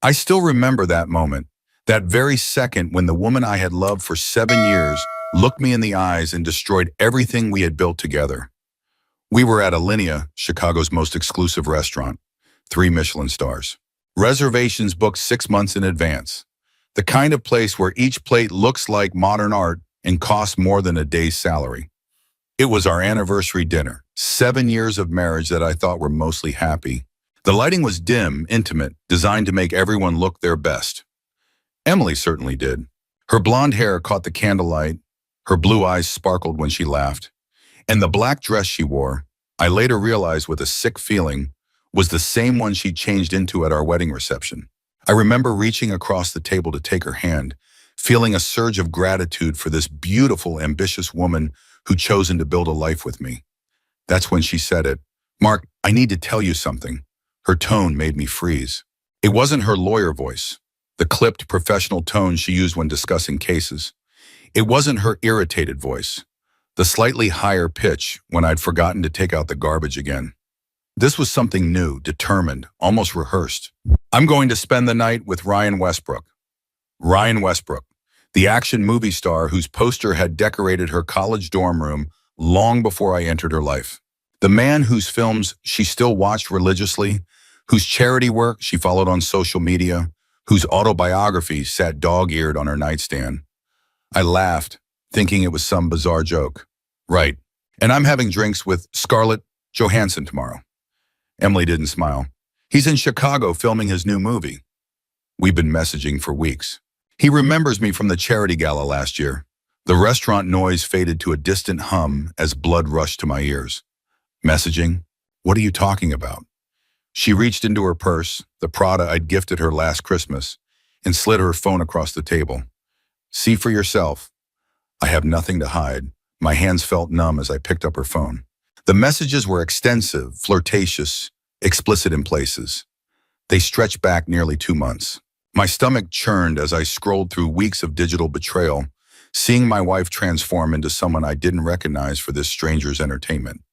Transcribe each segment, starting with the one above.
I still remember that moment, that very second when the woman I had loved for 7 years looked me in the eyes and destroyed everything we had built together. We were at Alinea, Chicago's most exclusive restaurant, 3 Michelin stars. Reservations booked 6 months in advance. The kind of place where each plate looks like modern art and costs more than a day's salary. It was our anniversary dinner, 7 years of marriage that I thought were mostly happy. The lighting was dim, intimate, designed to make everyone look their best. Emily certainly did. Her blonde hair caught the candlelight, her blue eyes sparkled when she laughed, and the black dress she wore, I later realized with a sick feeling, was the same one she changed into at our wedding reception. I remember reaching across the table to take her hand, feeling a surge of gratitude for this beautiful, ambitious woman who'd chosen to build a life with me. That's when she said it. "Mark, I need to tell you something." Her tone made me freeze. It wasn't her lawyer voice, the clipped professional tone she used when discussing cases. It wasn't her irritated voice, the slightly higher pitch when I'd forgotten to take out the garbage again. This was something new, determined, almost rehearsed. "I'm going to spend the night with Ryan Westbrook." Ryan Westbrook, the action movie star whose poster had decorated her college dorm room long before I entered her life. The man whose films she still watched religiously, whose charity work she followed on social media, whose autobiography sat dog-eared on her nightstand. I laughed, thinking it was some bizarre joke. "Right. And I'm having drinks with Scarlett Johansson tomorrow." Emily didn't smile. "He's in Chicago filming his new movie." We've been messaging for weeks. He remembers me from the charity gala last year. The restaurant noise faded to a distant hum as blood rushed to my ears. "Messaging? What are you talking about?" She reached into her purse, the Prada I'd gifted her last Christmas, and slid her phone across the table. "See for yourself." I have nothing to hide. My hands felt numb as I picked up her phone. The messages were extensive, flirtatious, explicit in places. They stretched back nearly 2 months. My stomach churned as I scrolled through weeks of digital betrayal, seeing my wife transform into someone I didn't recognize for this stranger's entertainment.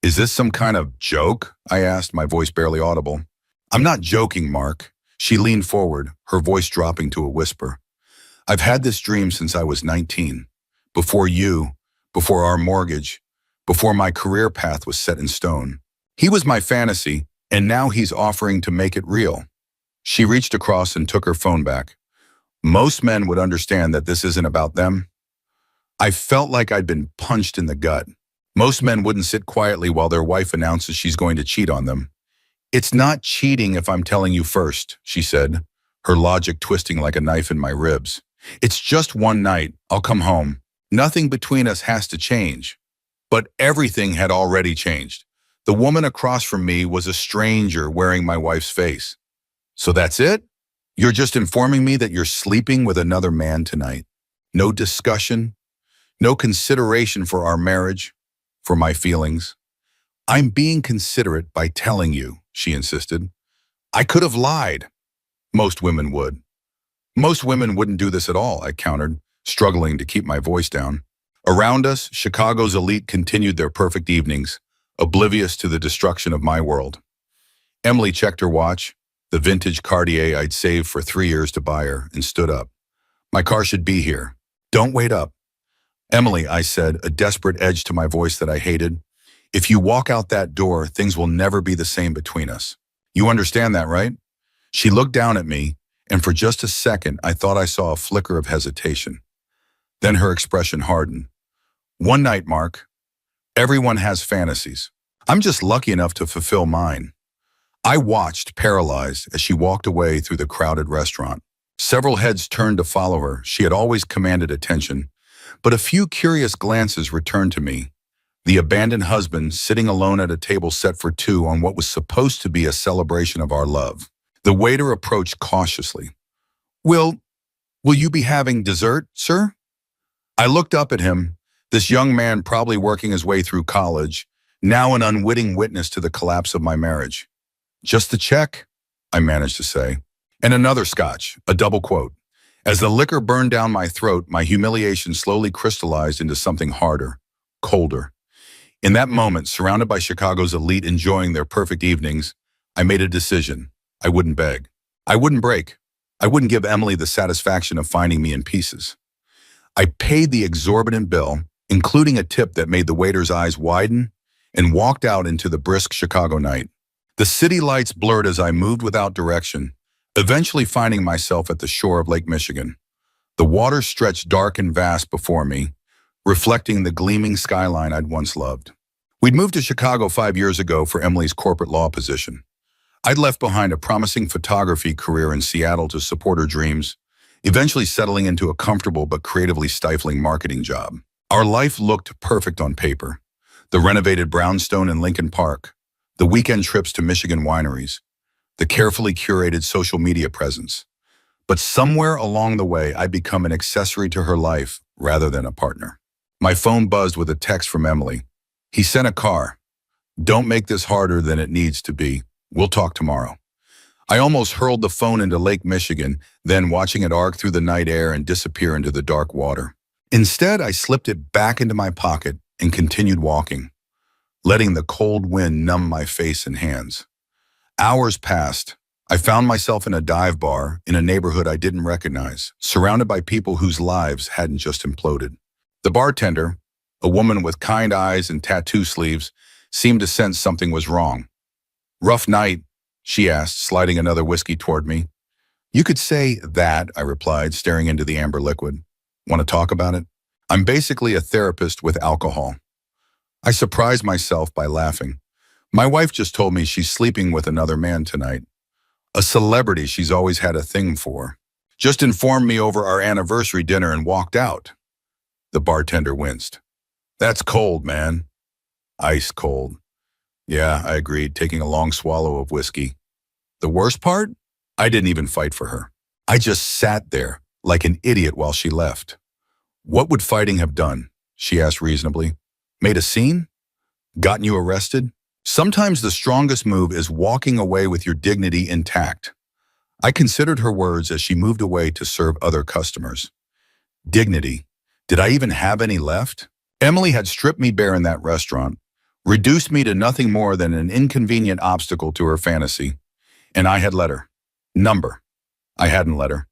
"Is this some kind of joke?" I asked, my voice barely audible. "I'm not joking, Mark." She leaned forward, her voice dropping to a whisper. "I've had this dream since I was 19. Before you, before our mortgage, before my career path was set in stone. He was my fantasy, and now he's offering to make it real." She reached across and took her phone back. "Most men would understand that this isn't about them." I felt like I'd been punched in the gut. Most men wouldn't sit quietly while their wife announces she's going to cheat on them. "It's not cheating if I'm telling you first," she said, her logic twisting like a knife in my ribs. "It's just one night. I'll come home. Nothing between us has to change." But everything had already changed. The woman across from me was a stranger wearing my wife's face. "So that's it? You're just informing me that you're sleeping with another man tonight? No discussion? No consideration for our marriage? For my feelings?" "I'm being considerate by telling you," she insisted. "I could have lied." "Most women would." "Most women wouldn't do this at all," I countered, struggling to keep my voice down. Around us, Chicago's elite continued their perfect evenings, oblivious to the destruction of my world. Emily checked her watch, the vintage Cartier I'd saved for 3 years to buy her, and stood up. "My car should be here. Don't wait up." "Emily," I said, a desperate edge to my voice that I hated, "if you walk out that door, things will never be the same between us. You understand that, right?" She looked down at me, and for just a second, I thought I saw a flicker of hesitation. Then her expression hardened. "One night, Mark. Everyone has fantasies. I'm just lucky enough to fulfill mine." I watched, paralyzed, as she walked away through the crowded restaurant. Several heads turned to follow her. She had always commanded attention, but a few curious glances returned to me. The abandoned husband sitting alone at a table set for two on what was supposed to be a celebration of our love. The waiter approached cautiously. Will you be having dessert, sir?" I looked up at him, this young man probably working his way through college, now an unwitting witness to the collapse of my marriage. "Just the check," I managed to say. "And another scotch," a double quote. As the liquor burned down my throat, my humiliation slowly crystallized into something harder, colder. In that moment, surrounded by Chicago's elite enjoying their perfect evenings, I made a decision. I wouldn't beg. I wouldn't break. I wouldn't give Emily the satisfaction of finding me in pieces. I paid the exorbitant bill, including a tip that made the waiter's eyes widen, and walked out into the brisk Chicago night. The city lights blurred as I moved without direction, eventually finding myself at the shore of Lake Michigan. The water stretched dark and vast before me, reflecting the gleaming skyline I'd once loved. We'd moved to Chicago 5 years ago for Emily's corporate law position. I'd left behind a promising photography career in Seattle to support her dreams, eventually settling into a comfortable but creatively stifling marketing job. Our life looked perfect on paper. The renovated brownstone in Lincoln Park, the weekend trips to Michigan wineries, the carefully curated social media presence. But somewhere along the way, I'd become an accessory to her life rather than a partner. My phone buzzed with a text from Emily. He sent a car. Don't make this harder than it needs to be. We'll talk tomorrow. I almost hurled the phone into Lake Michigan, then watching it arc through the night air and disappear into the dark water. Instead, I slipped it back into my pocket and continued walking, letting the cold wind numb my face and hands. Hours passed. I found myself in a dive bar in a neighborhood I didn't recognize, surrounded by people whose lives hadn't just imploded. The bartender, a woman with kind eyes and tattoo sleeves, seemed to sense something was wrong. "Rough night?" she asked, sliding another whiskey toward me. "You could say that," I replied, staring into the amber liquid. "Want to talk about it?" I'm basically a therapist with alcohol. I surprised myself by laughing. My wife just told me she's sleeping with another man tonight. A celebrity she's always had a thing for. Just informed me over our anniversary dinner and walked out. The bartender winced. "That's cold, man." "Ice cold." "Yeah," I agreed, taking a long swallow of whiskey. The worst part? I didn't even fight for her. I just sat there, like an idiot while she left. "What would fighting have done?" she asked reasonably. "Made a scene? Gotten you arrested?" Sometimes the strongest move is walking away with your dignity intact. I considered her words as she moved away to serve other customers. Dignity. Did I even have any left? Emily had stripped me bare in that restaurant, reduced me to nothing more than an inconvenient obstacle to her fantasy, and I had let her. I hadn't let her.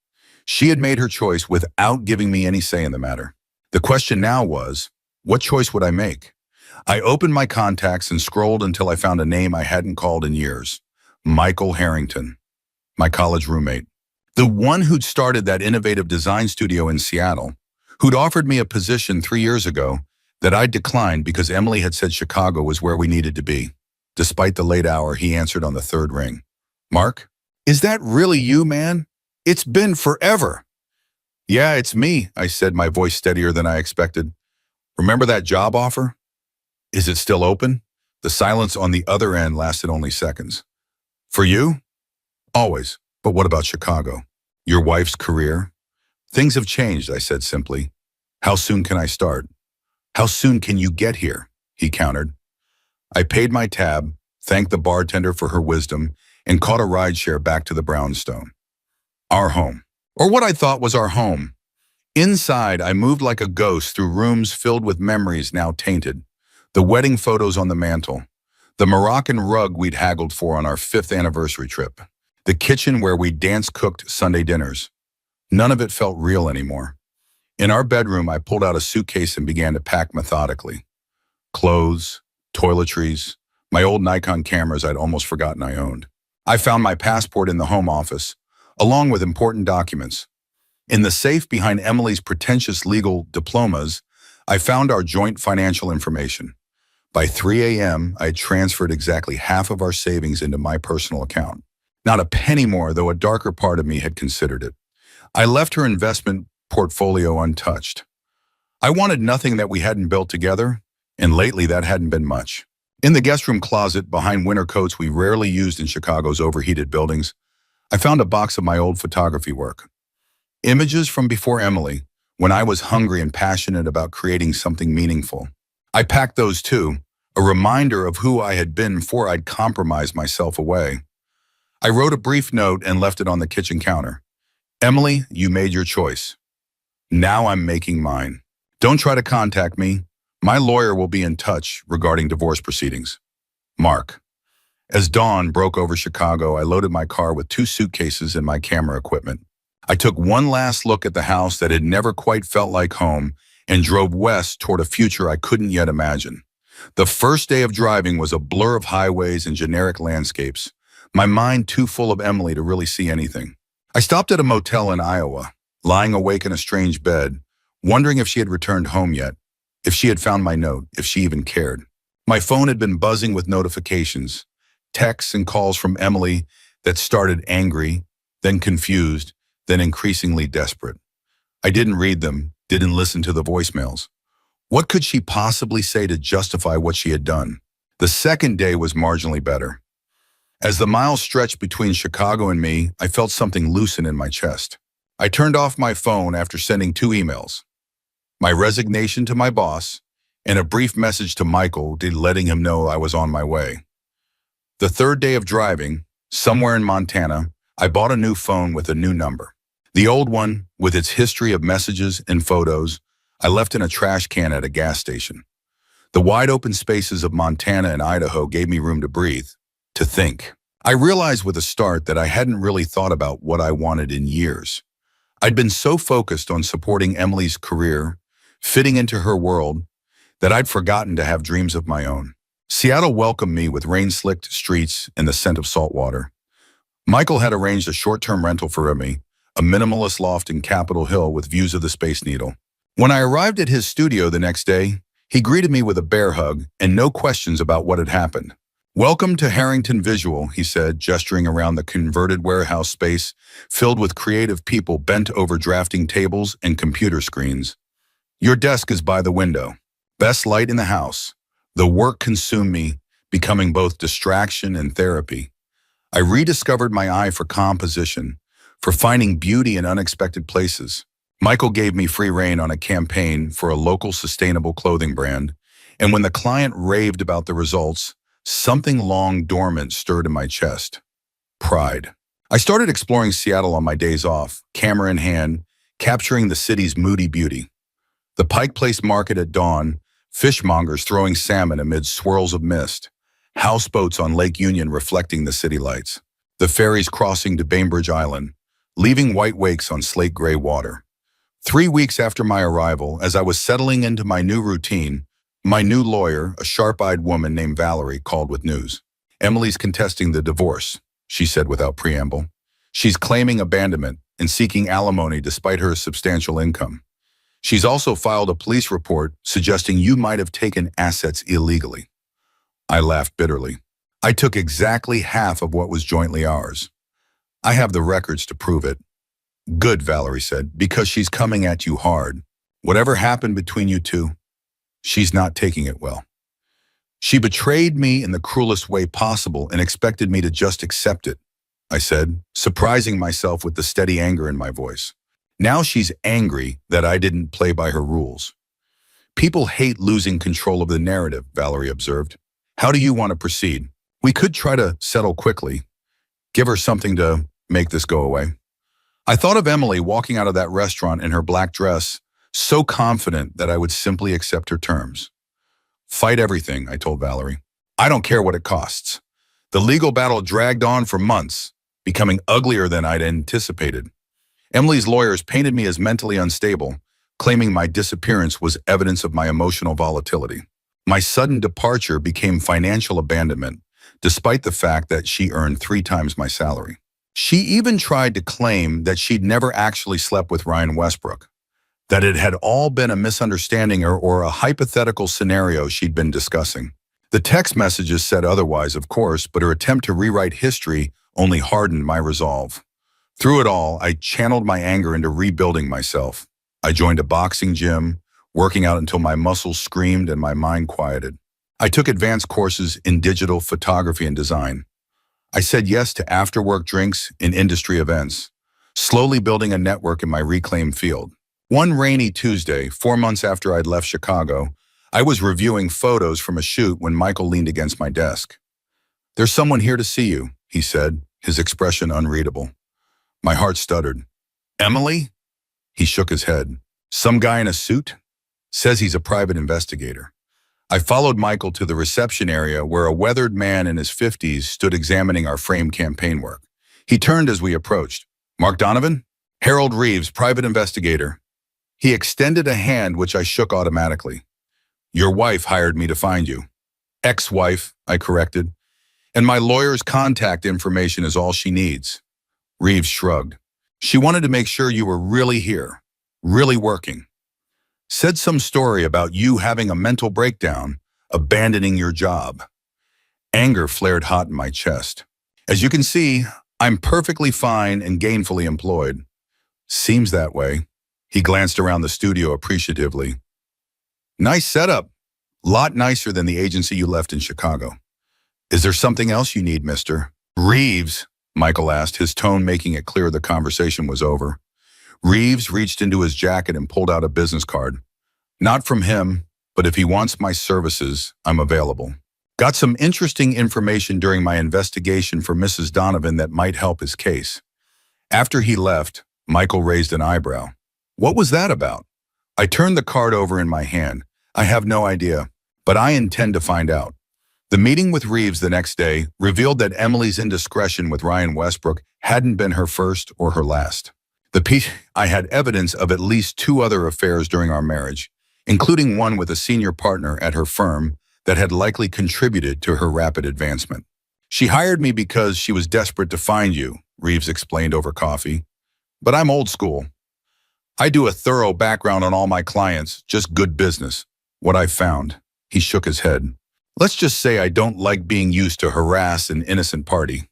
She had made her choice without giving me any say in the matter. The question now was, what choice would I make? I opened my contacts and scrolled until I found a name I hadn't called in years. Michael Harrington, my college roommate. The one who'd started that innovative design studio in Seattle, who'd offered me a position 3 years ago that I'd declined because Emily had said Chicago was where we needed to be. Despite the late hour, he answered on the third ring. "Mark, is that really you, man? It's been forever." "Yeah, it's me," I said, my voice steadier than I expected. "Remember that job offer? Is it still open?" The silence on the other end lasted only seconds. "For you? Always. But what about Chicago? Your wife's career?" "Things have changed," I said simply. "How soon can I start?" "How soon can you get here?" he countered. I paid my tab, thanked the bartender for her wisdom, and caught a rideshare back to the brownstone. Our home. Or what I thought was our home. Inside, I moved like a ghost through rooms filled with memories now tainted. The wedding photos on the mantle. The Moroccan rug we'd haggled for on our 5th anniversary trip. The kitchen where we dance-cooked Sunday dinners. None of it felt real anymore. In our bedroom, I pulled out a suitcase and began to pack methodically. Clothes, toiletries, my old Nikon cameras I'd almost forgotten I owned. I found my passport in the home office, along with important documents. In the safe behind Emily's pretentious legal diplomas, I found our joint financial information. By 3 a.m., I had transferred exactly half of our savings into my personal account. Not a penny more, though a darker part of me had considered it. I left her investment portfolio untouched. I wanted nothing that we hadn't built together, and lately that hadn't been much. In the guest room closet, behind winter coats we rarely used in Chicago's overheated buildings, I found a box of my old photography work. Images from before Emily, when I was hungry and passionate about creating something meaningful. I packed those too, a reminder of who I had been before I'd compromised myself away. I wrote a brief note and left it on the kitchen counter. "Emily, you made your choice. Now I'm making mine. Don't try to contact me. My lawyer will be in touch regarding divorce proceedings. Mark." As dawn broke over Chicago, I loaded my car with 2 suitcases and my camera equipment. I took one last look at the house that had never quite felt like home and drove west toward a future I couldn't yet imagine. The first day of driving was a blur of highways and generic landscapes, my mind too full of Emily to really see anything. I stopped at a motel in Iowa, lying awake in a strange bed, wondering if she had returned home yet, if she had found my note, if she even cared. My phone had been buzzing with notifications, texts and calls from Emily that started angry, then confused, then increasingly desperate. I didn't read them, didn't listen to the voicemails. What could she possibly say to justify what she had done? The second day was marginally better. As the miles stretched between Chicago and me, I felt something loosen in my chest. I turned off my phone after sending 2 emails. My resignation to my boss, and a brief message to Michael letting him know I was on my way. The third day of driving, somewhere in Montana, I bought a new phone with a new number. The old one, with its history of messages and photos, I left in a trash can at a gas station. The wide open spaces of Montana and Idaho gave me room to breathe, to think. I realized with a start that I hadn't really thought about what I wanted in years. I'd been so focused on supporting Emily's career, fitting into her world, that I'd forgotten to have dreams of my own. Seattle welcomed me with rain-slicked streets and the scent of salt water. Michael had arranged a short-term rental for me, a minimalist loft in Capitol Hill with views of the Space Needle. When I arrived at his studio the next day, he greeted me with a bear hug and no questions about what had happened. "Welcome to Harrington Visual," he said, gesturing around the converted warehouse space filled with creative people bent over drafting tables and computer screens. "Your desk is by the window. Best light in the house." The work consumed me, becoming both distraction and therapy. I rediscovered my eye for composition, for finding beauty in unexpected places. Michael gave me free rein on a campaign for a local sustainable clothing brand, and when the client raved about the results, something long dormant stirred in my chest. Pride. I started exploring Seattle on my days off, camera in hand, capturing the city's moody beauty. The Pike Place Market at dawn, fishmongers throwing salmon amid swirls of mist, houseboats on Lake Union reflecting the city lights, the ferries crossing to Bainbridge Island, leaving white wakes on slate-gray water. 3 weeks after my arrival, as I was settling into my new routine, my new lawyer, a sharp-eyed woman named Valerie, called with news. "Emily's contesting the divorce," she said without preamble. "She's claiming abandonment and seeking alimony despite her substantial income. She's also filed a police report suggesting you might have taken assets illegally." I laughed bitterly. "I took exactly half of what was jointly ours. I have the records to prove it." "Good," Valerie said, "because she's coming at you hard. Whatever happened between you two, she's not taking it well. She betrayed me in the cruelest way possible and expected me to just accept it," I said, surprising myself with the steady anger in my voice. "Now she's angry that I didn't play by her rules." "People hate losing control of the narrative," Valerie observed. "How do you want to proceed? We could try to settle quickly. Give her something to make this go away." I thought of Emily walking out of that restaurant in her black dress, so confident that I would simply accept her terms. "Fight everything," I told Valerie. "I don't care what it costs." The legal battle dragged on for months, becoming uglier than I'd anticipated. Emily's lawyers painted me as mentally unstable, claiming my disappearance was evidence of my emotional volatility. My sudden departure became financial abandonment, despite the fact that she earned 3 times my salary. She even tried to claim that she'd never actually slept with Ryan Westbrook, that it had all been a misunderstanding or a hypothetical scenario she'd been discussing. The text messages said otherwise, of course, but her attempt to rewrite history only hardened my resolve. Through it all, I channeled my anger into rebuilding myself. I joined a boxing gym, working out until my muscles screamed and my mind quieted. I took advanced courses in digital photography and design. I said yes to after-work drinks and industry events, slowly building a network in my reclaimed field. One rainy Tuesday, 4 months after I'd left Chicago, I was reviewing photos from a shoot when Michael leaned against my desk. "There's someone here to see you," he said, his expression unreadable. My heart stuttered. "Emily?" He shook his head. "Some guy in a suit? Says he's a private investigator." I followed Michael to the reception area where a weathered man in his 50s stood examining our frame campaign work. He turned as we approached. Mark Donovan? Harold Reeves, private investigator. He extended a hand which I shook automatically. Your wife hired me to find you. Ex-wife, I corrected. And my lawyer's contact information is all she needs. Reeves shrugged. She wanted to make sure you were really here, really working. Said some story about you having a mental breakdown, abandoning your job. Anger flared hot in my chest. As you can see, I'm perfectly fine and gainfully employed. Seems that way. He glanced around the studio appreciatively. Nice setup. Lot nicer than the agency you left in Chicago. Is there something else you need, mister? Reeves, Michael asked, his tone making it clear the conversation was over. Reeves reached into his jacket and pulled out a business card. Not from him, but if he wants my services, I'm available. Got some interesting information during my investigation for Mrs. Donovan that might help his case. After he left, Michael raised an eyebrow. What was that about? I turned the card over in my hand. I have no idea, but I intend to find out. The meeting with Reeves the next day revealed that Emily's indiscretion with Ryan Westbrook hadn't been her first or her last. I had evidence of at least 2 other affairs during our marriage, including one with a senior partner at her firm that had likely contributed to her rapid advancement. She hired me because she was desperate to find you, Reeves explained over coffee. But I'm old school. I do a thorough background on all my clients, just good business. What I found. He shook his head. Let's just say I don't like being used to harass an innocent party.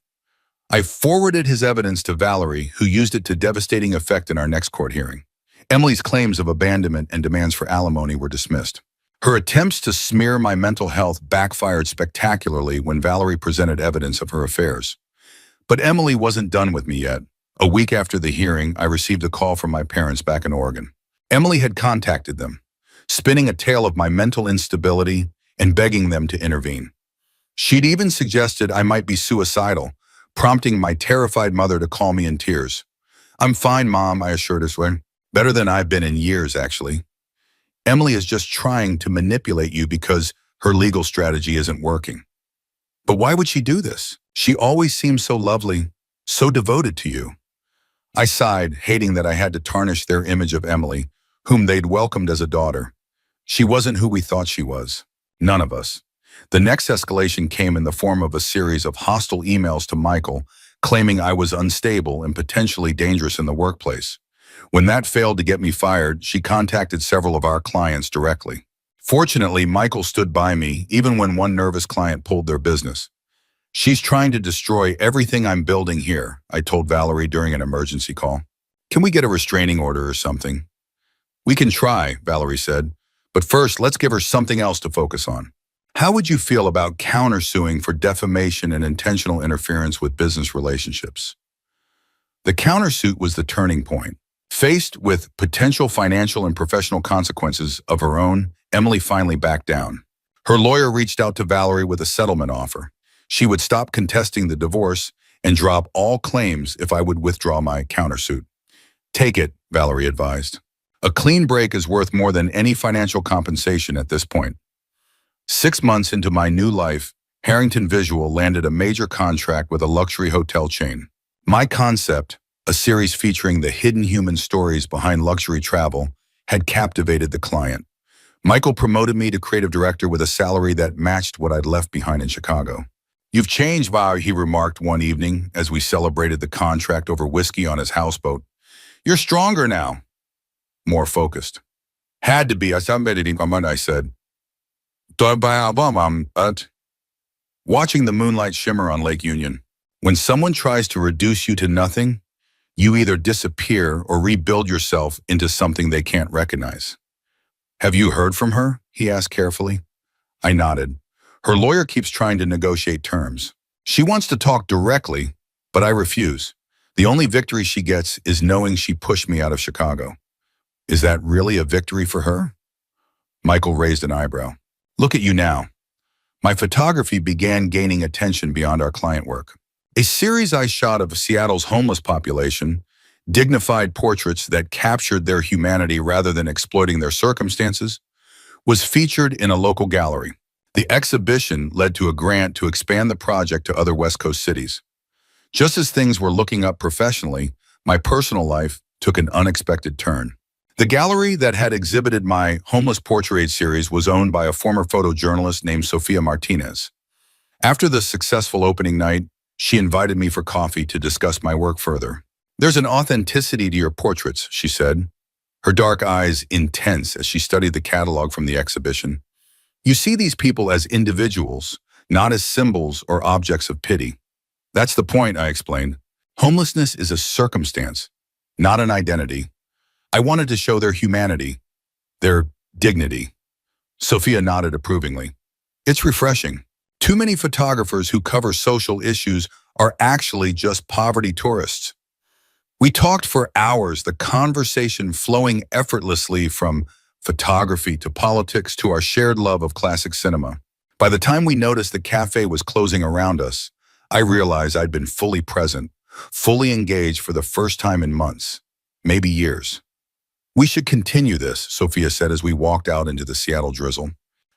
I forwarded his evidence to Valerie, who used it to devastating effect in our next court hearing. Emily's claims of abandonment and demands for alimony were dismissed. Her attempts to smear my mental health backfired spectacularly when Valerie presented evidence of her affairs. But Emily wasn't done with me yet. A week after the hearing, I received a call from my parents back in Oregon. Emily had contacted them, spinning a tale of my mental instability and begging them to intervene. She'd even suggested I might be suicidal, prompting my terrified mother to call me in tears. I'm fine, Mom, I assured her. Better than I've been in years, actually. Emily is just trying to manipulate you because her legal strategy isn't working. But why would she do this? She always seemed so lovely, so devoted to you. I sighed, hating that I had to tarnish their image of Emily, whom they'd welcomed as a daughter. She wasn't who we thought she was. None of us. The next escalation came in the form of a series of hostile emails to Michael, claiming I was unstable and potentially dangerous in the workplace. When that failed to get me fired, she contacted several of our clients directly. Fortunately, Michael stood by me, even when one nervous client pulled their business. She's trying to destroy everything I'm building here, I told Valerie during an emergency call. Can we get a restraining order or something? We can try, Valerie said, but first let's give her something else to focus on. How would you feel about countersuing for defamation and intentional interference with business relationships? The countersuit was the turning point. Faced with potential financial and professional consequences of her own, Emily finally backed down. Her lawyer reached out to Valerie with a settlement offer. She would stop contesting the divorce and drop all claims if I would withdraw my countersuit. Take it, Valerie advised. A clean break is worth more than any financial compensation at this point. 6 months into my new life, Harrington Visual landed a major contract with a luxury hotel chain. My concept, a series featuring the hidden human stories behind luxury travel, had captivated the client. Michael promoted me to creative director with a salary that matched what I'd left behind in Chicago. You've changed, Val, he remarked one evening as we celebrated the contract over whiskey on his houseboat. You're stronger now. More focused. Had to be, I said. Watching the moonlight shimmer on Lake Union. When someone tries to reduce you to nothing, you either disappear or rebuild yourself into something they can't recognize. Have you heard from her? He asked carefully. I nodded. Her lawyer keeps trying to negotiate terms. She wants to talk directly, but I refuse. The only victory she gets is knowing she pushed me out of Chicago. Is that really a victory for her? Michael raised an eyebrow. Look at you now. My photography began gaining attention beyond our client work. A series I shot of Seattle's homeless population, dignified portraits that captured their humanity rather than exploiting their circumstances, was featured in a local gallery. The exhibition led to a grant to expand the project to other West Coast cities. Just as things were looking up professionally, my personal life took an unexpected turn. The gallery that had exhibited my homeless portrait series was owned by a former photojournalist named Sofia Martinez. After the successful opening night, she invited me for coffee to discuss my work further. "There's an authenticity to your portraits," she said, her dark eyes intense as she studied the catalog from the exhibition. "You see these people as individuals, not as symbols or objects of pity." "That's the point," I explained. "Homelessness is a circumstance, not an identity. I wanted to show their humanity, their dignity." Sophia nodded approvingly. "It's refreshing. Too many photographers who cover social issues are actually just poverty tourists." We talked for hours, the conversation flowing effortlessly from photography to politics to our shared love of classic cinema. By the time we noticed the cafe was closing around us, I realized I'd been fully present, fully engaged for the first time in months, maybe years. "We should continue this," Sophia said as we walked out into the Seattle drizzle.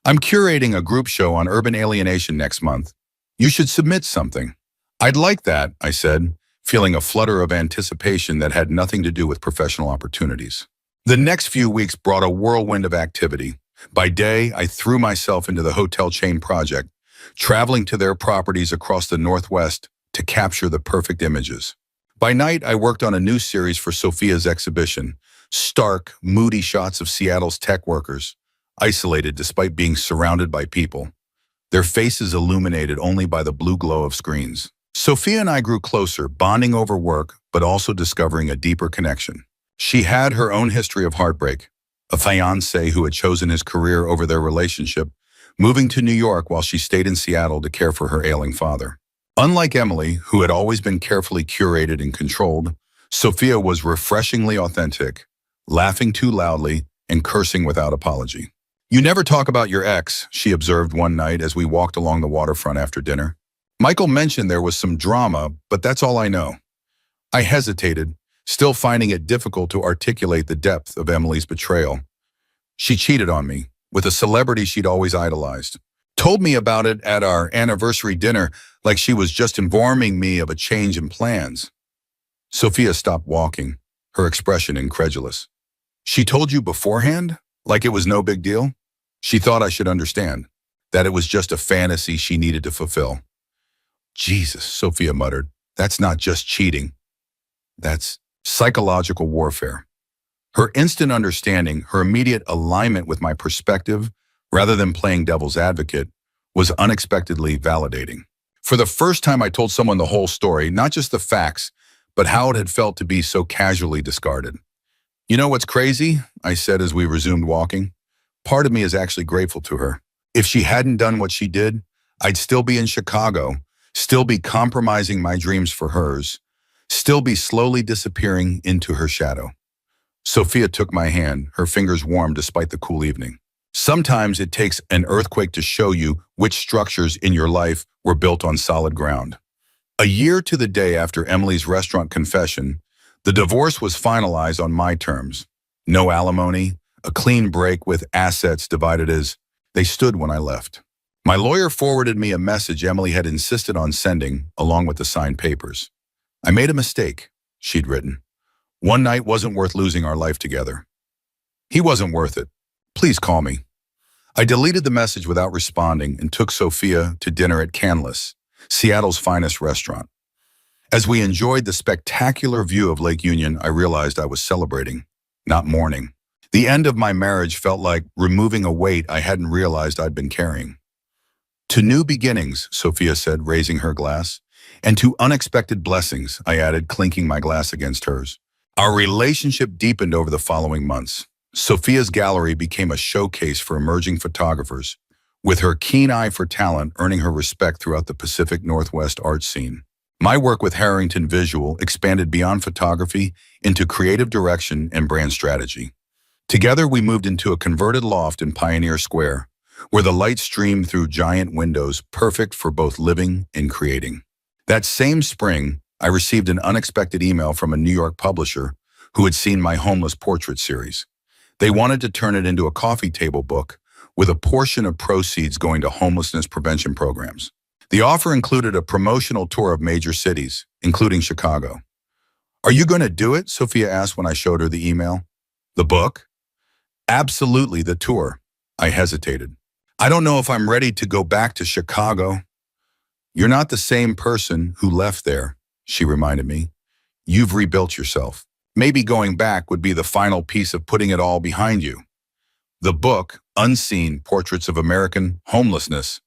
"I'm curating a group show on urban alienation next month. You should submit something." "I'd like that," I said, feeling a flutter of anticipation that had nothing to do with professional opportunities. The next few weeks brought a whirlwind of activity. By day, I threw myself into the hotel chain project, traveling to their properties across the Northwest to capture the perfect images. By night, I worked on a new series for Sophia's exhibition, stark, moody shots of Seattle's tech workers, isolated despite being surrounded by people, their faces illuminated only by the blue glow of screens. Sophia and I grew closer, bonding over work, but also discovering a deeper connection. She had her own history of heartbreak, a fiancé who had chosen his career over their relationship, moving to New York while she stayed in Seattle to care for her ailing father. Unlike Emily, who had always been carefully curated and controlled, Sophia was refreshingly authentic, laughing too loudly and cursing without apology. "You never talk about your ex," she observed one night as we walked along the waterfront after dinner. "Michael mentioned there was some drama, but that's all I know." I hesitated, still finding it difficult to articulate the depth of Emily's betrayal. "She cheated on me, with a celebrity she'd always idolized. Told me about it at our anniversary dinner like she was just informing me of a change in plans." Sophia stopped walking, her expression incredulous. "She told you beforehand? Like it was no big deal?" "She thought I should understand, that it was just a fantasy she needed to fulfill." "Jesus," Sophia muttered, "that's not just cheating. That's psychological warfare." Her instant understanding, her immediate alignment with my perspective, rather than playing devil's advocate, was unexpectedly validating. For the first time, I told someone the whole story, not just the facts, but how it had felt to be so casually discarded. "You know what's crazy?" I said as we resumed walking. "Part of me is actually grateful to her. If she hadn't done what she did, I'd still be in Chicago, still be compromising my dreams for hers, still be slowly disappearing into her shadow." Sophia took my hand, her fingers warm despite the cool evening. "Sometimes it takes an earthquake to show you which structures in your life were built on solid ground." A year to the day after Emily's restaurant confession, the divorce was finalized on my terms. No alimony, a clean break with assets divided as they stood when I left. My lawyer forwarded me a message Emily had insisted on sending, along with the signed papers. "I made a mistake," she'd written. "One night wasn't worth losing our life together. He wasn't worth it. Please call me." I deleted the message without responding and took Sophia to dinner at Canlis, Seattle's finest restaurant. As we enjoyed the spectacular view of Lake Union, I realized I was celebrating, not mourning. The end of my marriage felt like removing a weight I hadn't realized I'd been carrying. "To new beginnings," Sophia said, raising her glass. "And to unexpected blessings," I added, clinking my glass against hers. Our relationship deepened over the following months. Sophia's gallery became a showcase for emerging photographers, with her keen eye for talent earning her respect throughout the Pacific Northwest art scene. My work with Harrington Visual expanded beyond photography into creative direction and brand strategy. Together, we moved into a converted loft in Pioneer Square, where the light streamed through giant windows, perfect for both living and creating. That same spring, I received an unexpected email from a New York publisher who had seen my homeless portrait series. They wanted to turn it into a coffee table book, with a portion of proceeds going to homelessness prevention programs. The offer included a promotional tour of major cities, including Chicago. "Are you going to do it?" Sophia asked when I showed her the email. "The book?" "Absolutely, the tour." I hesitated. "I don't know if I'm ready to go back to Chicago." "You're not the same person who left there," she reminded me. "You've rebuilt yourself. Maybe going back would be the final piece of putting it all behind you." The book, Unseen Portraits of American Homelessness,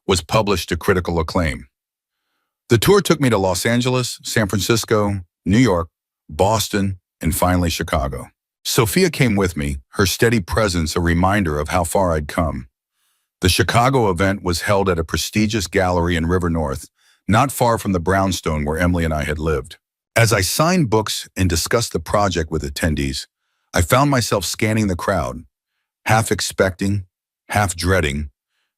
was published to critical acclaim. The tour took me to Los Angeles, San Francisco, New York, Boston, and finally Chicago. Sophia came with me, her steady presence a reminder of how far I'd come. The Chicago event was held at a prestigious gallery in River North, not far from the brownstone where Emily and I had lived. As I signed books and discussed the project with attendees, I found myself scanning the crowd, half expecting, half dreading,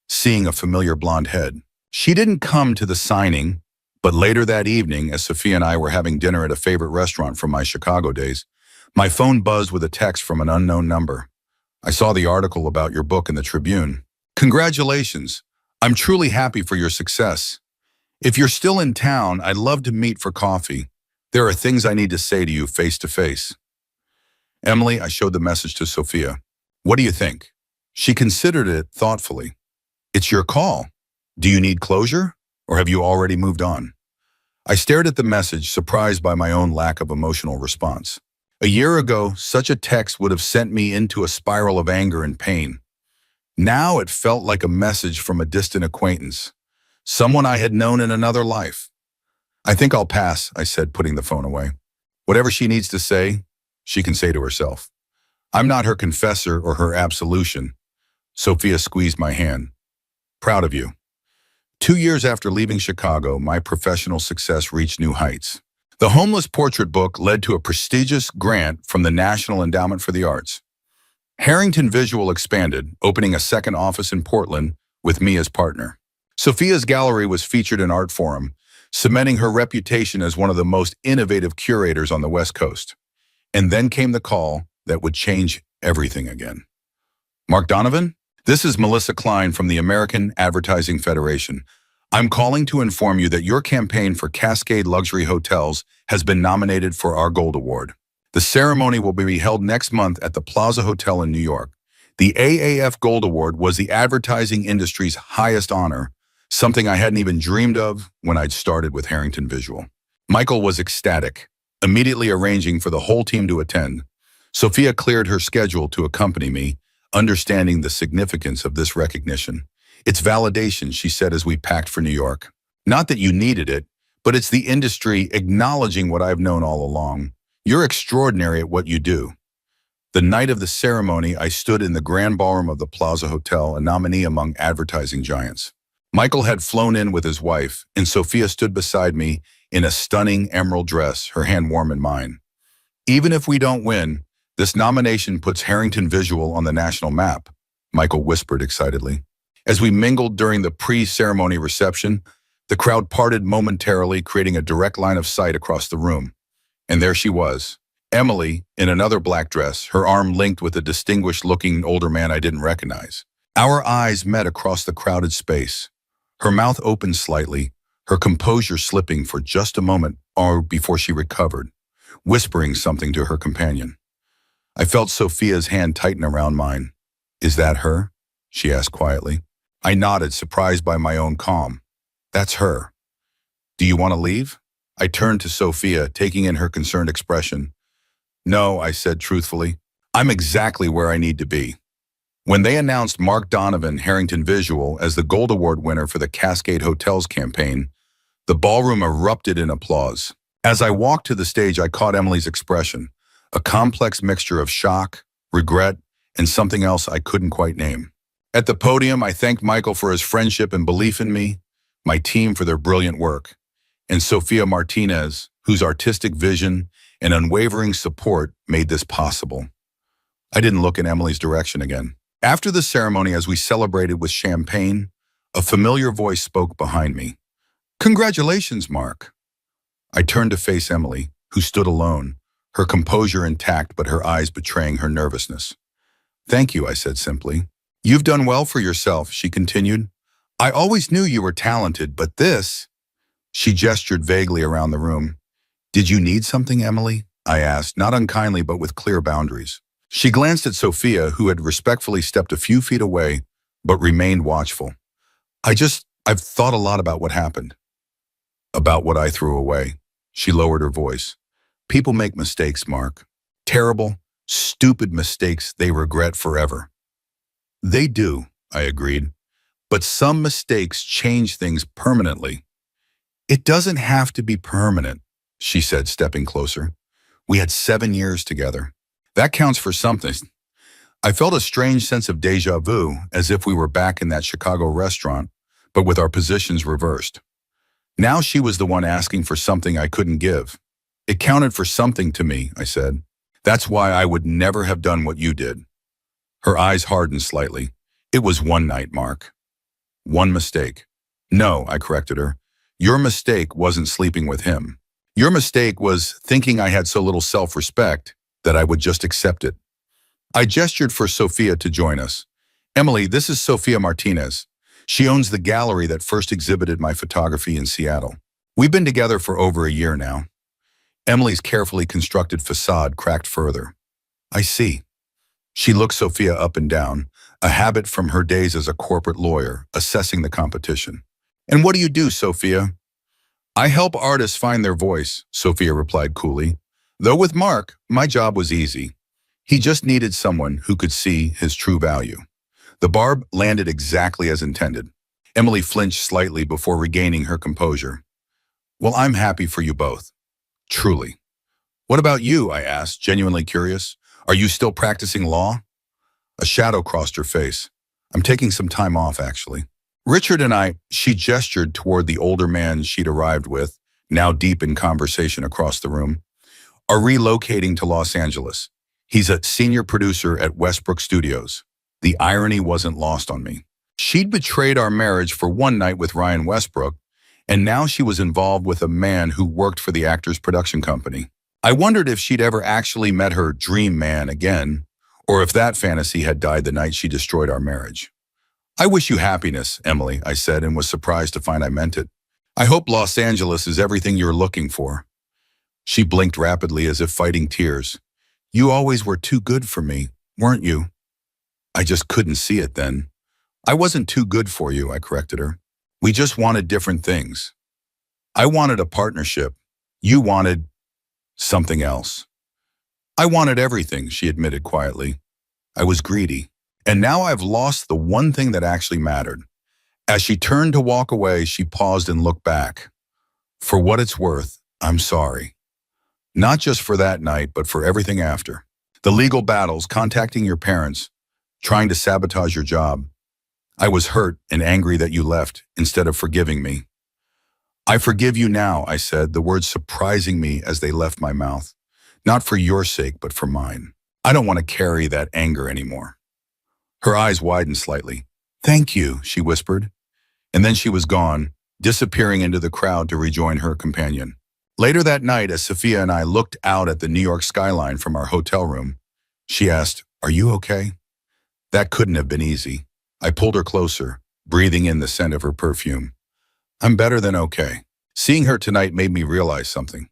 seeing a familiar blonde head. She didn't come to the signing, but later that evening, as Sophia and I were having dinner at a favorite restaurant from my Chicago days, my phone buzzed with a text from an unknown number. "I saw the article about your book in the Tribune. Congratulations. I'm truly happy for your success. If you're still in town, I'd love to meet for coffee. There are things I need to say to you face to face." "Emily," I showed the message to Sophia. "What do you think?" She considered it thoughtfully. "It's your call. Do you need closure, or have you already moved on?" I stared at the message, surprised by my own lack of emotional response. A year ago, such a text would have sent me into a spiral of anger and pain. Now it felt like a message from a distant acquaintance, someone I had known in another life. "I think I'll pass," I said, putting the phone away. Whatever she needs to say, she can say to herself. I'm not her confessor or her absolution. Sophia squeezed my hand. "Proud of you." 2 years after leaving Chicago, my professional success reached new heights. The Homeless Portrait book led to a prestigious grant from the National Endowment for the Arts. Harrington Visual expanded, opening a second office in Portland with me as partner. Sophia's gallery was featured in Art Forum, cementing her reputation as one of the most innovative curators on the West Coast. And then came the call that would change everything again. "Mark Donovan? This is Melissa Klein from the American Advertising Federation. I'm calling to inform you that your campaign for Cascade Luxury Hotels has been nominated for our Gold Award. The ceremony will be held next month at the Plaza Hotel in New York. The AAF Gold Award was the advertising industry's highest honor, something I hadn't even dreamed of when I'd started with Harrington Visual." Michael was ecstatic, immediately arranging for the whole team to attend. Sophia cleared her schedule to accompany me, understanding the significance of this recognition. "It's validation," she said as we packed for New York. "Not that you needed it, but it's the industry acknowledging what I've known all along. You're extraordinary at what you do." The night of the ceremony, I stood in the grand ballroom of the Plaza Hotel, a nominee among advertising giants. Michael had flown in with his wife, and Sophia stood beside me in a stunning emerald dress, her hand warm in mine. "Even if we don't win, this nomination puts Harrington Visual on the national map," Michael whispered excitedly. As we mingled during the pre-ceremony reception, the crowd parted momentarily, creating a direct line of sight across the room. And there she was, Emily, in another black dress, her arm linked with a distinguished-looking older man I didn't recognize. Our eyes met across the crowded space. Her mouth opened slightly, her composure slipping for just a moment or before she recovered, whispering something to her companion. I felt Sophia's hand tighten around mine. "Is that her?" she asked quietly. I nodded, surprised by my own calm. "That's her." "Do you want to leave?" I turned to Sophia, taking in her concerned expression. "No," I said truthfully. "I'm exactly where I need to be." When they announced Mark Donovan, Harrington Visual, as the Gold Award winner for the Cascade Hotels campaign, the ballroom erupted in applause. As I walked to the stage, I caught Emily's expression, a complex mixture of shock, regret, and something else I couldn't quite name. At the podium, I thanked Michael for his friendship and belief in me, my team for their brilliant work, and Sophia Martinez, whose artistic vision and unwavering support made this possible. I didn't look in Emily's direction again. After the ceremony, as we celebrated with champagne, a familiar voice spoke behind me. "Congratulations, Mark." I turned to face Emily, who stood alone, her composure intact but her eyes betraying her nervousness. "Thank you," I said simply. You've done well for yourself, she continued. I always knew you were talented, but this... She gestured vaguely around the room. Did you need something, Emily? I asked, not unkindly but with clear boundaries. She glanced at Sophia, who had respectfully stepped a few feet away, but remained watchful. I've thought a lot about what happened. About what I threw away. She lowered her voice. People make mistakes, Mark. Terrible, stupid mistakes they regret forever. They do, I agreed. But some mistakes change things permanently. It doesn't have to be permanent, she said, stepping closer. We had 7 years together. That counts for something. I felt a strange sense of déjà vu, as if we were back in that Chicago restaurant, but with our positions reversed. Now she was the one asking for something I couldn't give. It counted for something to me, I said. That's why I would never have done what you did. Her eyes hardened slightly. It was one night, Mark. One mistake. No, I corrected her. Your mistake wasn't sleeping with him. Your mistake was thinking I had so little self-respect that I would just accept it. I gestured for Sophia to join us. Emily, this is Sophia Martinez. She owns the gallery that first exhibited my photography in Seattle. We've been together for over a year now. Emily's carefully constructed facade cracked further. I see. She looked Sophia up and down, a habit from her days as a corporate lawyer, assessing the competition. And what do you do, Sophia? I help artists find their voice, Sophia replied coolly. Though with Mark, my job was easy. He just needed someone who could see his true value. The barb landed exactly as intended. Emily flinched slightly before regaining her composure. Well, I'm happy for you both. Truly. What about you? I asked, genuinely curious. Are you still practicing law? A shadow crossed her face. I'm taking some time off, actually. Richard and I, she gestured toward the older man she'd arrived with, now deep in conversation across the room, are relocating to Los Angeles. He's a senior producer at Westbrook Studios. The irony wasn't lost on me. She'd betrayed our marriage for one night with Ryan Westbrook, and now she was involved with a man who worked for the actor's production company. I wondered if she'd ever actually met her dream man again, or if that fantasy had died the night she destroyed our marriage. I wish you happiness, Emily, I said, and was surprised to find I meant it. I hope Los Angeles is everything you're looking for. She blinked rapidly as if fighting tears. You always were too good for me, weren't you? I just couldn't see it then. I wasn't too good for you, I corrected her. We just wanted different things. I wanted a partnership. You wanted something else. I wanted everything, she admitted quietly. I was greedy. And now I've lost the one thing that actually mattered. As she turned to walk away, she paused and looked back. For what it's worth, I'm sorry. Not just for that night, but for everything after. The legal battles, contacting your parents, trying to sabotage your job. I was hurt and angry that you left instead of forgiving me. I forgive you now, I said, the words surprising me as they left my mouth. Not for your sake, but for mine. I don't want to carry that anger anymore. Her eyes widened slightly. Thank you, she whispered. And then she was gone, disappearing into the crowd to rejoin her companion. Later that night, as Sophia and I looked out at the New York skyline from our hotel room, she asked, "Are you okay?" That couldn't have been easy. I pulled her closer, breathing in the scent of her perfume. I'm better than okay. Seeing her tonight made me realize something.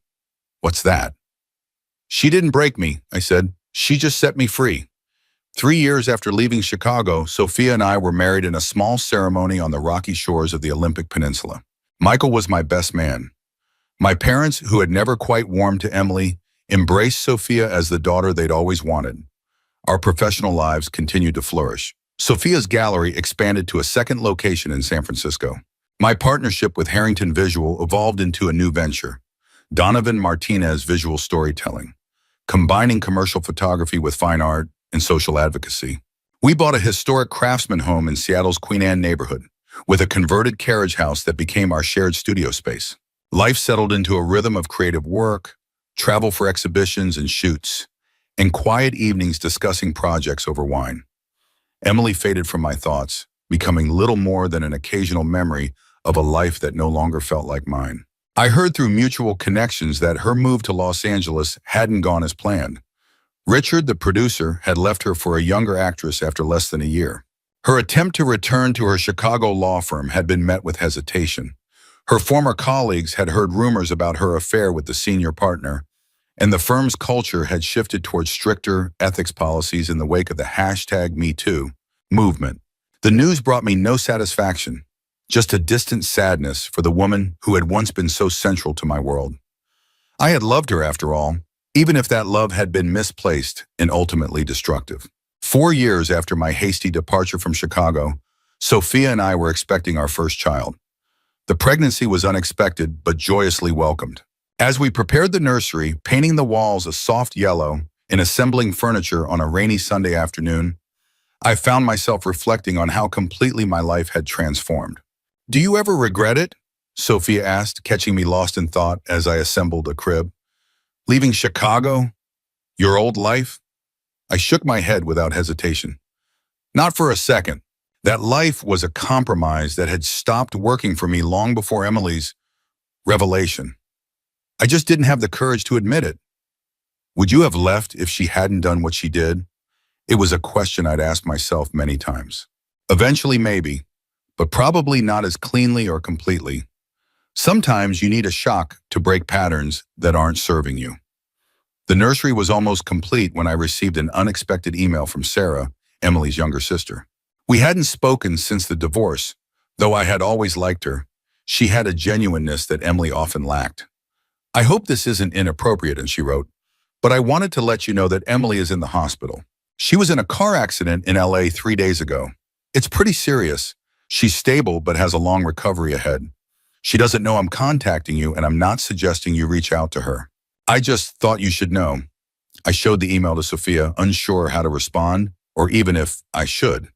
What's that? She didn't break me, I said. She just set me free. 3 years after leaving Chicago, Sophia and I were married in a small ceremony on the rocky shores of the Olympic Peninsula. Michael was my best man. My parents, who had never quite warmed to Emily, embraced Sophia as the daughter they'd always wanted. Our professional lives continued to flourish. Sophia's gallery expanded to a second location in San Francisco. My partnership with Harrington Visual evolved into a new venture, Donovan Martinez Visual Storytelling, combining commercial photography with fine art and social advocacy. We bought a historic craftsman home in Seattle's Queen Anne neighborhood, with a converted carriage house that became our shared studio space. Life settled into a rhythm of creative work, travel for exhibitions and shoots, and quiet evenings discussing projects over wine. Emily faded from my thoughts, becoming little more than an occasional memory of a life that no longer felt like mine. I heard through mutual connections that her move to Los Angeles hadn't gone as planned. Richard, the producer, had left her for a younger actress after less than a year. Her attempt to return to her Chicago law firm had been met with hesitation. Her former colleagues had heard rumors about her affair with the senior partner, and the firm's culture had shifted towards stricter ethics policies in the wake of the #MeToo movement. The news brought me no satisfaction, just a distant sadness for the woman who had once been so central to my world. I had loved her after all, even if that love had been misplaced and ultimately destructive. 4 years after my hasty departure from Chicago, Sophia and I were expecting our first child. The pregnancy was unexpected but joyously welcomed. As we prepared the nursery, painting the walls a soft yellow and assembling furniture on a rainy Sunday afternoon, I found myself reflecting on how completely my life had transformed. "Do you ever regret it?" Sophia asked, catching me lost in thought as I assembled a crib. "Leaving Chicago? Your old life?" I shook my head without hesitation. Not for a second. That life was a compromise that had stopped working for me long before Emily's revelation. I just didn't have the courage to admit it. Would you have left if she hadn't done what she did? It was a question I'd asked myself many times. Eventually, maybe, but probably not as cleanly or completely. Sometimes you need a shock to break patterns that aren't serving you. The nursery was almost complete when I received an unexpected email from Sarah, Emily's younger sister. We hadn't spoken since the divorce, though I had always liked her. She had a genuineness that Emily often lacked. "I hope this isn't inappropriate," and she wrote, "but I wanted to let you know that Emily is in the hospital. She was in a car accident in LA 3 days ago. It's pretty serious. She's stable but has a long recovery ahead. She doesn't know I'm contacting you, and I'm not suggesting you reach out to her. I just thought you should know." I showed the email to Sophia, unsure how to respond, or even if I should.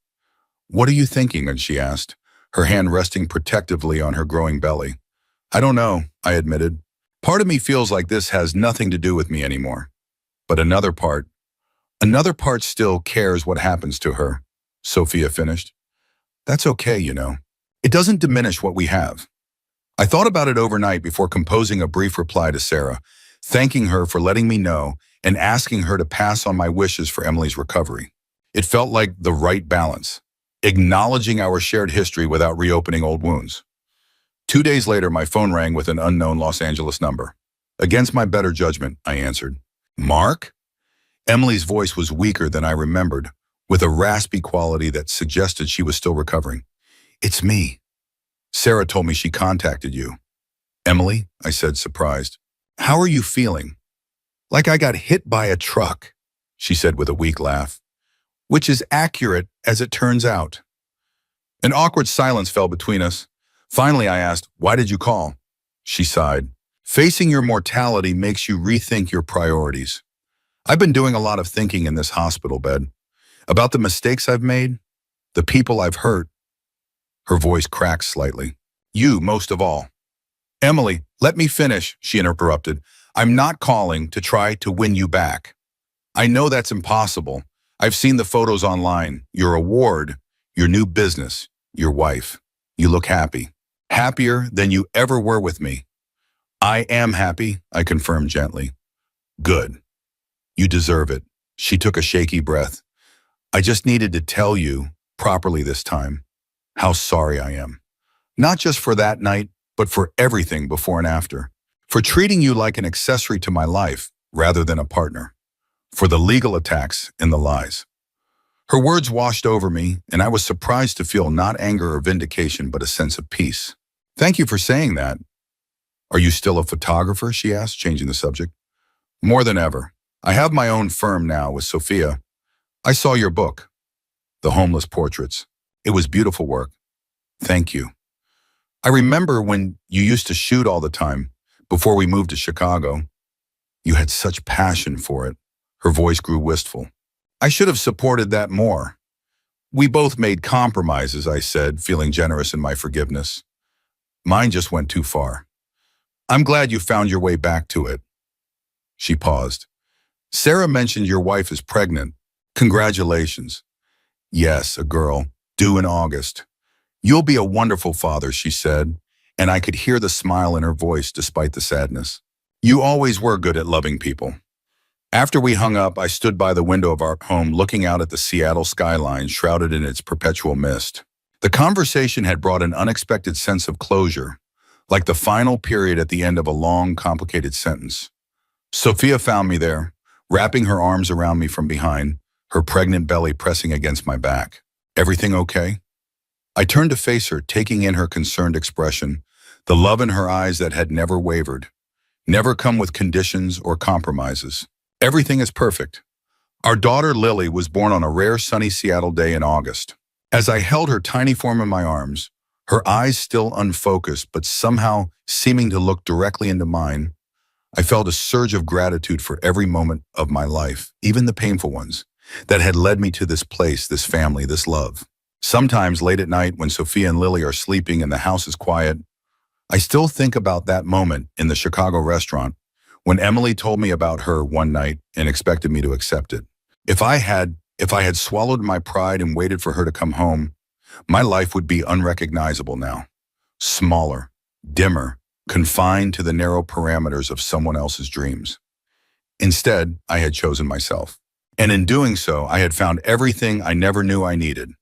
"What are you thinking?" and she asked, her hand resting protectively on her growing belly. "I don't know," I admitted. "Part of me feels like this has nothing to do with me anymore. But another part still cares what happens to her," Sophia finished. "That's okay, you know. It doesn't diminish what we have." I thought about it overnight before composing a brief reply to Sarah, thanking her for letting me know and asking her to pass on my wishes for Emily's recovery. It felt like the right balance, acknowledging our shared history without reopening old wounds. 2 days later, my phone rang with an unknown Los Angeles number. Against my better judgment, I answered. "Mark?" Emily's voice was weaker than I remembered, with a raspy quality that suggested she was still recovering. "It's me. Sarah told me she contacted you." "Emily?" I said, surprised. "How are you feeling?" "Like I got hit by a truck," she said with a weak laugh. "Which is accurate, as it turns out." An awkward silence fell between us. Finally, I asked, "Why did you call?" She sighed. "Facing your mortality makes you rethink your priorities. I've been doing a lot of thinking in this hospital bed. About the mistakes I've made, the people I've hurt." Her voice cracked slightly. "You, most of all." "Emily, let me finish," she interrupted. "I'm not calling to try to win you back. I know that's impossible. I've seen the photos online, your award, your new business, your wife. You look happy. Happier than you ever were with me." "I am happy," I confirmed gently. "Good. You deserve it." She took a shaky breath. "I just needed to tell you, properly this time, how sorry I am. Not just for that night, but for everything before and after. For treating you like an accessory to my life rather than a partner. For the legal attacks and the lies." Her words washed over me, and I was surprised to feel not anger or vindication, but a sense of peace. "Thank you for saying that." "Are you still a photographer?" she asked, changing the subject. "More than ever. I have my own firm now with Sophia. I saw your book, The Homeless Portraits. It was beautiful work. Thank you. I remember when you used to shoot all the time, before we moved to Chicago. You had such passion for it." Her voice grew wistful. "I should have supported that more." "We both made compromises," I said, feeling generous in my forgiveness. "Mine just went too far. I'm glad you found your way back to it." She paused. "Sarah mentioned your wife is pregnant. Congratulations." "Yes, a girl, due in August. You'll be a wonderful father," she said, and I could hear the smile in her voice despite the sadness. "You always were good at loving people." After we hung up, I stood by the window of our home looking out at the Seattle skyline shrouded in its perpetual mist. The conversation had brought an unexpected sense of closure, like the final period at the end of a long, complicated sentence. Sophia found me there, wrapping her arms around me from behind, her pregnant belly pressing against my back. Everything okay? I turned to face her, taking in her concerned expression, the love in her eyes that had never wavered, never come with conditions or compromises. Everything is perfect. Our daughter Lily was born on a rare sunny Seattle day in August. As I held her tiny form in my arms, her eyes still unfocused but somehow seeming to look directly into mine, I felt a surge of gratitude for every moment of my life, even the painful ones, that had led me to this place, this family, this love. Sometimes late at night when Sophia and Lily are sleeping and the house is quiet, I still think about that moment in the Chicago restaurant when Emily told me about her one night and expected me to accept it. If I had swallowed my pride and waited for her to come home, my life would be unrecognizable now. Smaller, dimmer, confined to the narrow parameters of someone else's dreams. Instead, I had chosen myself. And in doing so, I had found everything I never knew I needed.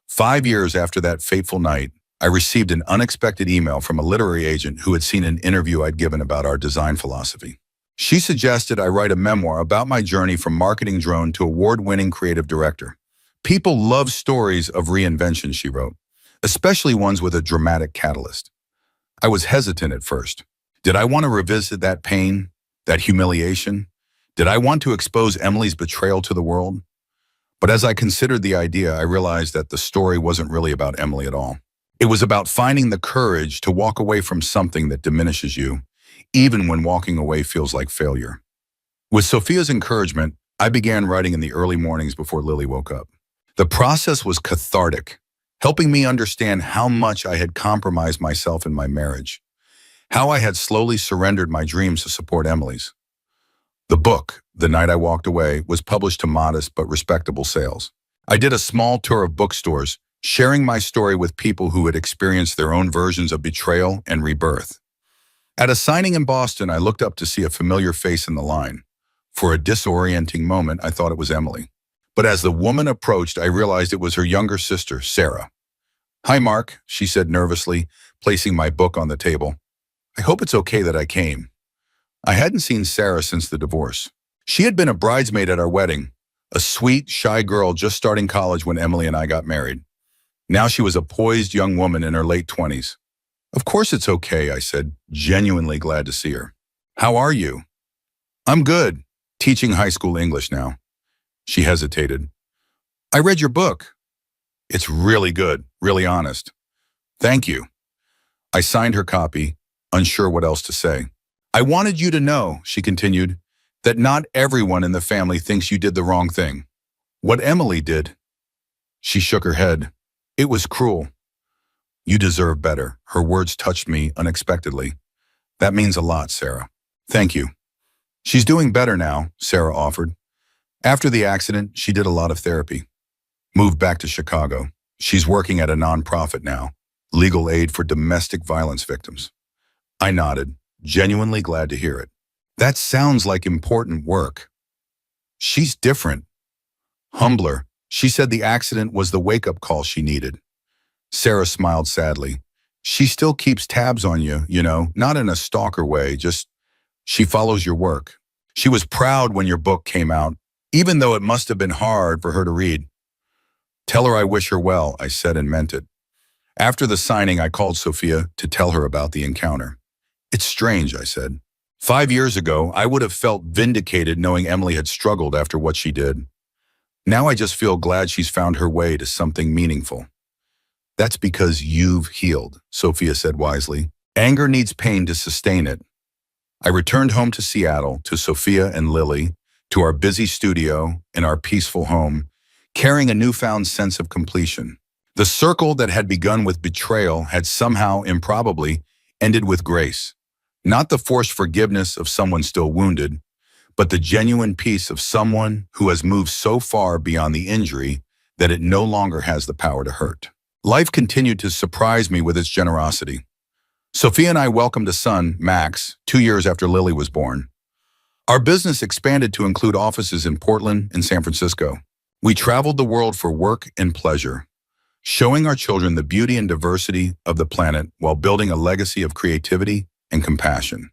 5 years after that fateful night, I received an unexpected email from a literary agent who had seen an interview I'd given about our design philosophy. She suggested I write a memoir about my journey from marketing drone to award-winning creative director. People love stories of reinvention, she wrote, especially ones with a dramatic catalyst. I was hesitant at first. Did I want to revisit that pain, that humiliation? Did I want to expose Emily's betrayal to the world? But as I considered the idea, I realized that the story wasn't really about Emily at all. It was about finding the courage to walk away from something that diminishes you, even when walking away feels like failure. With Sophia's encouragement, I began writing in the early mornings before Lily woke up. The process was cathartic, helping me understand how much I had compromised myself in my marriage, how I had slowly surrendered my dreams to support Emily's. The book, The Night I Walked Away, was published to modest but respectable sales. I did a small tour of bookstores, sharing my story with people who had experienced their own versions of betrayal and rebirth. At a signing in Boston, I looked up to see a familiar face in the line. For a disorienting moment, I thought it was Emily. But as the woman approached, I realized it was her younger sister, Sarah. "Hi, Mark," she said nervously, placing my book on the table. "I hope it's okay that I came." I hadn't seen Sarah since the divorce. She had been a bridesmaid at our wedding, a sweet, shy girl just starting college when Emily and I got married. Now she was a poised young woman in her late 20s. "Of course it's okay," I said, genuinely glad to see her. "How are you?" "I'm good, teaching high school English now." She hesitated. "I read your book." "It's really good, really honest." "Thank you." I signed her copy, unsure what else to say. "I wanted you to know," she continued, "that not everyone in the family thinks you did the wrong thing. What Emily did." She shook her head. "It was cruel." "You deserve better." Her words touched me unexpectedly. "That means a lot, Sarah." "Thank you." "She's doing better now," Sarah offered. "After the accident, she did a lot of therapy. Moved back to Chicago. She's working at a nonprofit now, legal aid for domestic violence victims." I nodded, genuinely glad to hear it. "That sounds like important work." "She's different. Humbler." She said the accident was the wake-up call she needed. Sarah smiled sadly. "She still keeps tabs on you, not in a stalker way, just she follows your work. She was proud when your book came out, even though it must have been hard for her to read." "Tell her I wish her well," I said and meant it. After the signing, I called Sophia to tell her about the encounter. "It's strange," I said. 5 years ago, I would have felt vindicated knowing Emily had struggled after what she did. Now I just feel glad she's found her way to something meaningful." "That's because you've healed," Sophia said wisely. "Anger needs pain to sustain it." I returned home to Seattle, to Sophia and Lily, to our busy studio and our peaceful home, carrying a newfound sense of completion. The circle that had begun with betrayal had somehow, improbably, ended with grace. Not the forced forgiveness of someone still wounded, but the genuine peace of someone who has moved so far beyond the injury that it no longer has the power to hurt. Life continued to surprise me with its generosity. Sophia and I welcomed a son, Max, 2 years after Lily was born. Our business expanded to include offices in Portland and San Francisco. We traveled the world for work and pleasure, showing our children the beauty and diversity of the planet while building a legacy of creativity and compassion.